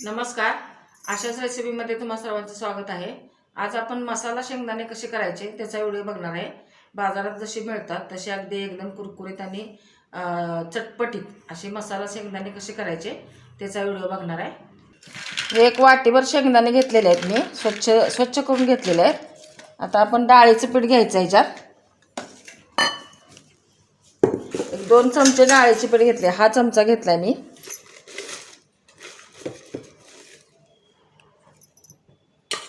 नमस्कार. आशाच रेसिपीमध्ये तुम्हा सर्वांचं स्वागत आहे. आज आपण मसाला शेंगदाणे कसे करायचे त्याचा व्हिडिओ बघणार आहे. बाजारात जशी मिळतात तशी अगदी एकदम कुरकुरीत आणि चटपटीत असे मसाला शेंगदाणे कसे करायचे त्याचा व्हिडिओ बघणार आहे. एक वाटीभर शेंगदाणे घेतलेले आहेत, मी स्वच्छ करून घेतलेले आहेत. आता आपण डाळीचं पीठ घ्यायचं. ह्याच्यात 2 चमचे डाळीचे पीठ घेतले. हा चमचा घेतलाय मी.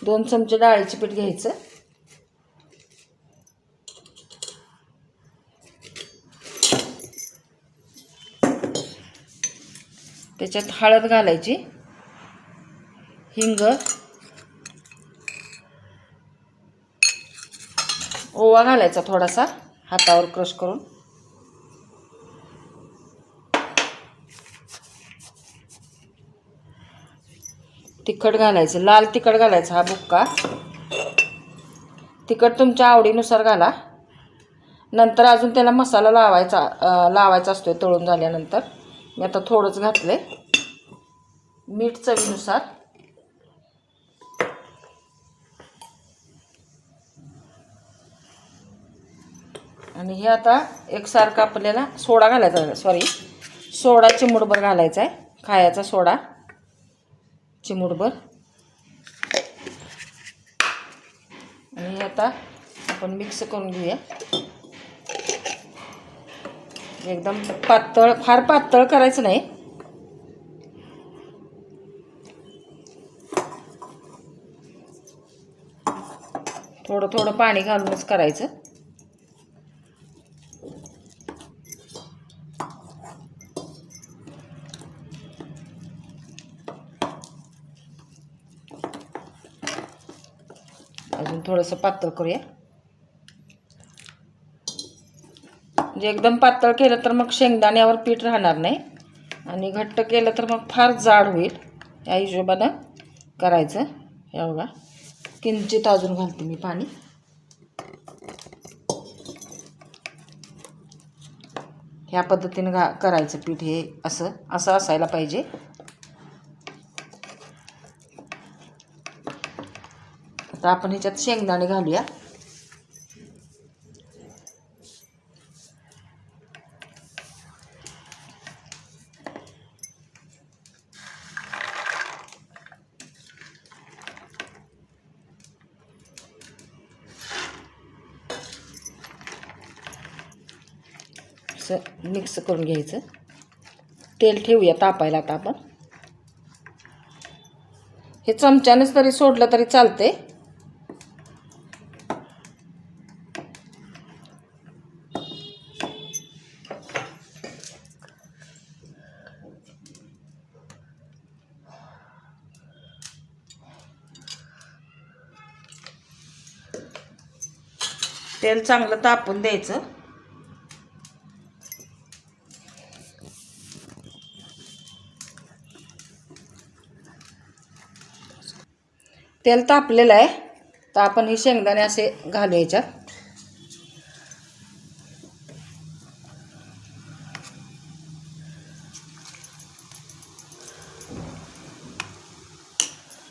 दोन चमचे डाळीचे पीठ घ्यायचं. त्याच्यात हळद घालायची, हिंग, ओवा घालायचा थोडासा हातावर क्रश करून, तिखट घालायचं, लाल तिखट घालायचं, हा बुक्का. तिखट तुमच्या आवडीनुसार घाला. नंतर अजून त्याला मसाला लावायचा असतो तळून झाल्यानंतर. मी आता थोडंच घातले. मीठ चवीनुसार. आणि हे आता एकसारखं आपल्याला सोडा घालायचा, सोडा चिमूटभर घालायचा आहे, खायचा सोडा चिमूटभर. आणि हे आता आपण मिक्स करून घेऊया. एकदम पातळ, फार पातळ करायचं नाही. थोडं थोडं पाणी घालूनच करायचं. अजून थोडंसं पातळ करूया. म्हणजे एकदम पातळ केलं तर मग शेंगदाण्यावर पीठ राहणार नाही, आणि घट्ट केलं तर मग फार जाड होईल. या हिशोबानं करायचं. हे बघा, किंचित अजून घालते मी पाणी. ह्या पद्धतीने करायचं पीठ. हे असं असायला पाहिजे. आता आपण ह्याच्यात शेंगदाणे घालूया. असं मिक्स करून घ्यायचं. तेल ठेवूया तापायला. आता आपण हे चमच्यानेच तरी सोडलं तरी चालते. तेल चांगलं तापून द्यायचं. तेल तापलेलं आहे, तर आपण हे शेंगदाणे असे घालू याच्यात.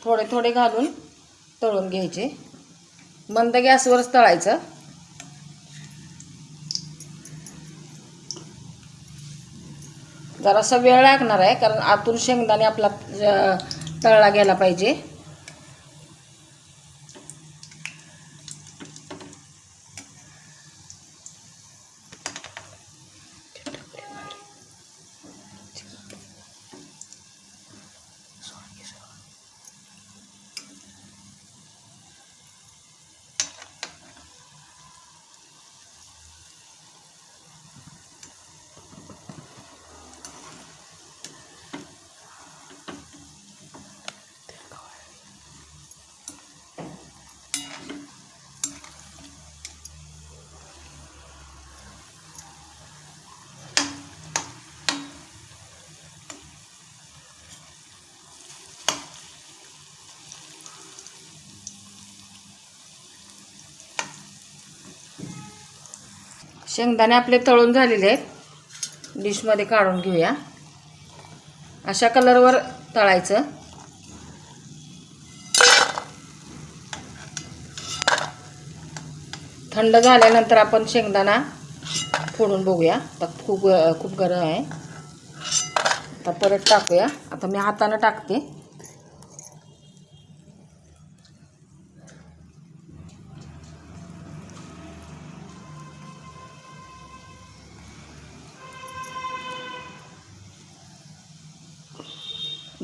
थोडे थोडे घालून तळून घ्यायचे. मंद गॅसवरच तळायचं. जरासा वेळ लागणार आहे, कारण आतून शेंगदाणे आपला तळला गेला पाहिजे. शेंगदाणे आपले तळून झालेले आहेत. डिशमध्ये काढून घेऊया. अशा कलरवर तळायचं. थंड झाल्यानंतर आपण शेंगदाणा फोडून बघूया. आता खूप गरम आहे. आता परत टाकूया. आता मी हातानं टाकते.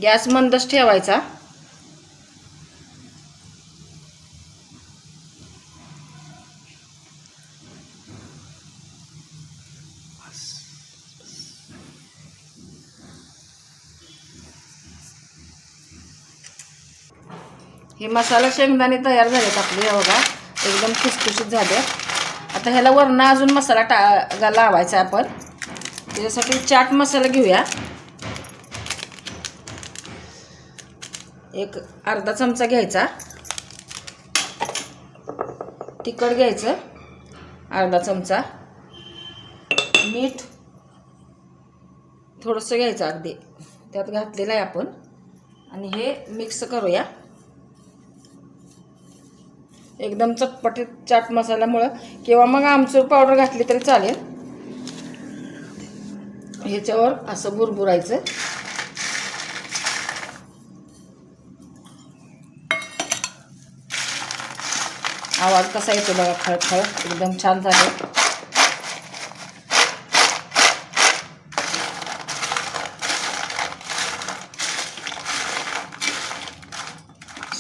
गॅस मंदच ठेवायचा. हे मसाला शेंगदाणे तयार झालेत आपले. बघा एकदम खुसखुशीत झाले. आता ह्याला वरण अजून मसाला लावायचा आपण. त्याच्यासाठी चाट मसाला घेऊया. एक अर्धा चमचा घ्यायचा. तिखट घ्यायचं अर्धा चमचा. मीठ थोडंसं घ्यायचं अगदी त्यात घातलेलं आहे आपण. आणि हे मिक्स करूया. एकदम चटपटीत चाट मसाल्यामुळं किंवा मग आमचूर पावडर घातली तरी चालेल. ह्याच्यावर असं बुरबुरायचं. आवाज कसा येतो बघा, खळखळ. एकदम छान झाले.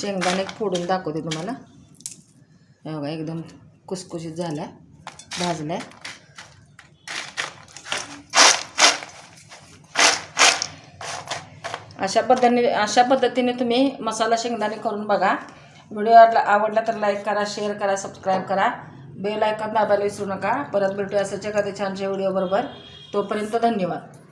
शेंगदाणे फोडून दाखवते तुम्हाला. हे बघा एकदम कुसकुशीत झाला, भाजलाय. अशा पद्धतीने तुम्ही मसाला शेंगदाणे करून बघा. व्हिडिओ आवडला तर लाईक करा, शेअर करा, सबस्क्राईब करा. बेल आयकॉन दाबायला विसरू नका. परत भेटूया असंच एखाद्या छानशा व्हिडिओ बरोबर. तोपर्यंत धन्यवाद.